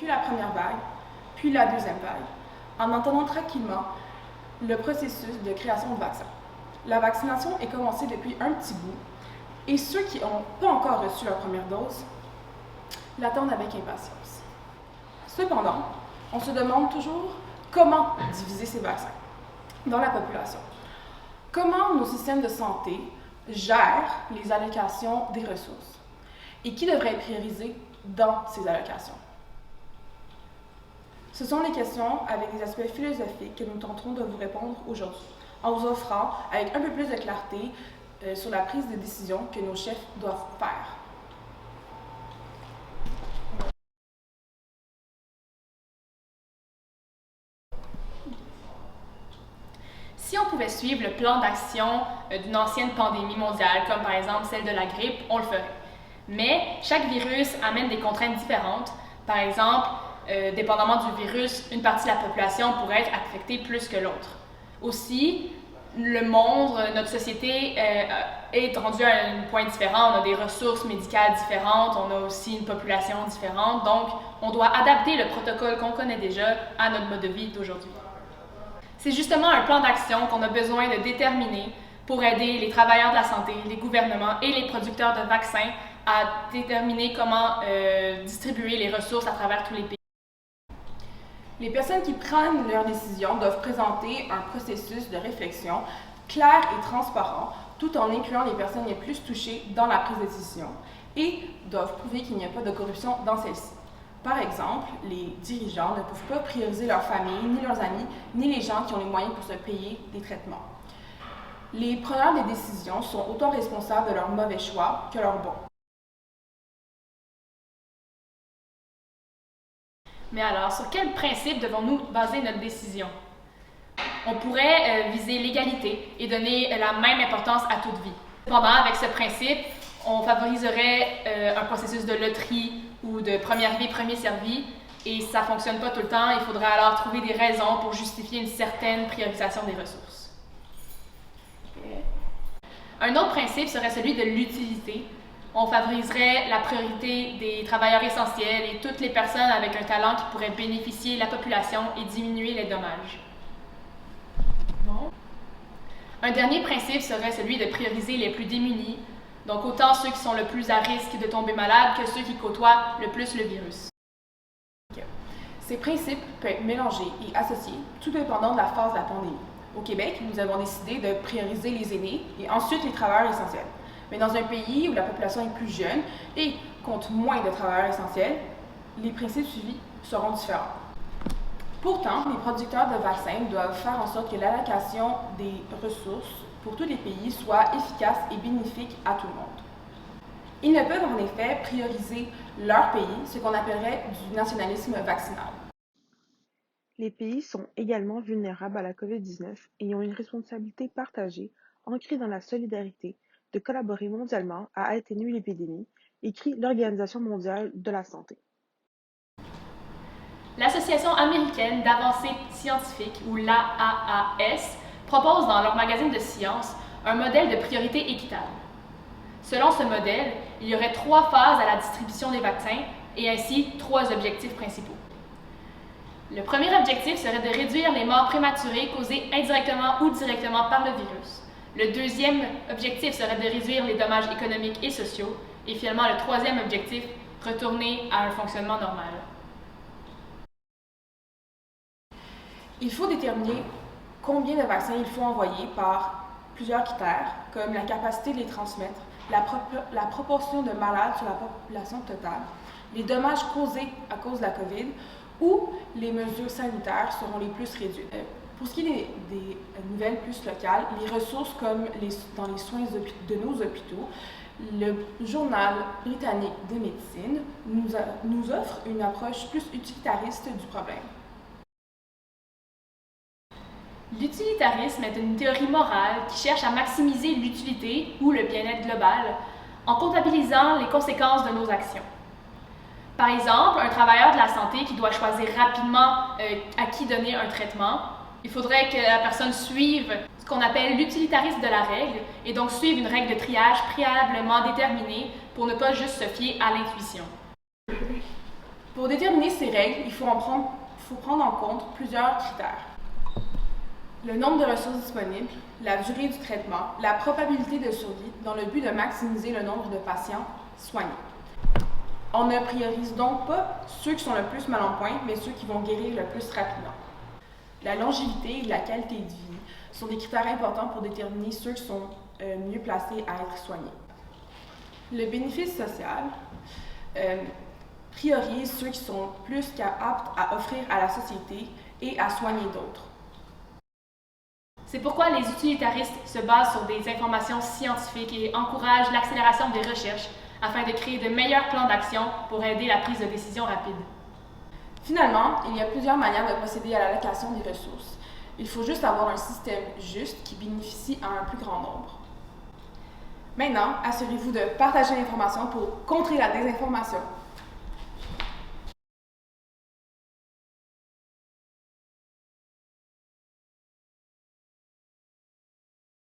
vécu la première vague, puis la deuxième vague, en entendant tranquillement le processus de création de vaccins. La vaccination est commencée depuis un petit bout, et ceux qui n'ont pas encore reçu leur première dose l'attendent avec impatience. Cependant, on se demande toujours comment diviser ces vaccins dans la population. Comment nos systèmes de santé gèrent les allocations des ressources et qui devrait être priorisé dans ces allocations. Ce sont les questions avec des aspects philosophiques que nous tenterons de vous répondre aujourd'hui, en vous offrant avec un peu plus de clarté sur la prise de décision que nos chefs doivent faire. Si on pouvait suivre le plan d'action d'une ancienne pandémie mondiale, comme par exemple celle de la grippe, on le ferait. Mais chaque virus amène des contraintes différentes. Par exemple, dépendamment du virus, une partie de la population pourrait être affectée plus que l'autre. Aussi, le monde, notre société est rendue à un point différent. On a des ressources médicales différentes, on a aussi une population différente. Donc, on doit adapter le protocole qu'on connaît déjà à notre mode de vie d'aujourd'hui. C'est justement un plan d'action qu'on a besoin de déterminer pour aider les travailleurs de la santé, les gouvernements et les producteurs de vaccins à déterminer comment distribuer les ressources à travers tous les pays. Les personnes qui prennent leurs décisions doivent présenter un processus de réflexion clair et transparent, tout en incluant les personnes les plus touchées dans la prise de décision et doivent prouver qu'il n'y a pas de corruption dans celle-ci. Par exemple, les dirigeants ne peuvent pas prioriser leur famille, ni leurs amis, ni les gens qui ont les moyens pour se payer des traitements. Les preneurs des décisions sont autant responsables de leurs mauvais choix que leurs bons. Mais alors, sur quel principe devons-nous baser notre décision? On pourrait viser l'égalité et donner la même importance à toute vie. Cependant, avec ce principe, on favoriserait un processus de loterie ou de première vie, premier servi, et ça ne fonctionne pas tout le temps. Il faudrait alors trouver des raisons pour justifier une certaine priorisation des ressources. Un autre principe serait celui de l'utilité. On favoriserait la priorité des travailleurs essentiels et toutes les personnes avec un talent qui pourraient bénéficier de la population et diminuer les dommages. Bon. Un dernier principe serait celui de prioriser les plus démunis, donc autant ceux qui sont le plus à risque de tomber malades que ceux qui côtoient le plus le virus. Ces principes peuvent être mélangés et associés, tout dépendant de la phase de la pandémie. Au Québec, nous avons décidé de prioriser les aînés et ensuite les travailleurs essentiels. Mais dans un pays où la population est plus jeune et compte moins de travailleurs essentiels, les principes suivis seront différents. Pourtant, les producteurs de vaccins doivent faire en sorte que l'allocation des ressources pour tous les pays soit efficace et bénéfique à tout le monde. Ils ne peuvent en effet prioriser leur pays, ce qu'on appellerait du nationalisme vaccinal. Les pays sont également vulnérables à la COVID-19 et ont une responsabilité partagée, ancrée dans la solidarité, de collaborer mondialement à atténuer l'épidémie, écrit l'Organisation mondiale de la santé. L'Association américaine d'avancées scientifiques, ou l'AAAS, propose dans leur magazine de sciences un modèle de priorité équitable. Selon ce modèle, il y aurait 3 phases à la distribution des vaccins et ainsi 3 objectifs principaux. Le premier objectif serait de réduire les morts prématurées causées indirectement ou directement par le virus. Le deuxième objectif serait de réduire les dommages économiques et sociaux. Et finalement, le troisième objectif, retourner à un fonctionnement normal. Il faut déterminer combien de vaccins il faut envoyer par plusieurs critères, comme la capacité de les transmettre, la proportion de malades sur la population totale, les dommages causés à cause de la COVID ou les mesures sanitaires seront les plus réduites. Pour ce qui est des nouvelles plus locales, les ressources comme dans les soins de nos hôpitaux, le journal britannique de médecine nous offre une approche plus utilitariste du problème. L'utilitarisme est une théorie morale qui cherche à maximiser l'utilité ou le bien-être global en comptabilisant les conséquences de nos actions. Par exemple, un travailleur de la santé qui doit choisir rapidement à qui donner un traitement, il faudrait que la personne suive ce qu'on appelle l'utilitarisme de la règle et donc suive une règle de triage préalablement déterminée pour ne pas juste se fier à l'intuition. Pour déterminer ces règles, il faut prendre en compte plusieurs critères. Le nombre de ressources disponibles, la durée du traitement, la probabilité de survie dans le but de maximiser le nombre de patients soignés. On ne priorise donc pas ceux qui sont le plus mal en point, mais ceux qui vont guérir le plus rapidement. La longévité et la qualité de vie sont des critères importants pour déterminer ceux qui sont mieux placés à être soignés. Le bénéfice social priorise ceux qui sont plus aptes à offrir à la société et à soigner d'autres. C'est pourquoi les utilitaristes se basent sur des informations scientifiques et encouragent l'accélération des recherches afin de créer de meilleurs plans d'action pour aider la prise de décision rapide. Finalement, il y a plusieurs manières de procéder à l'allocation des ressources. Il faut juste avoir un système juste qui bénéficie à un plus grand nombre. Maintenant, assurez-vous de partager l'information pour contrer la désinformation.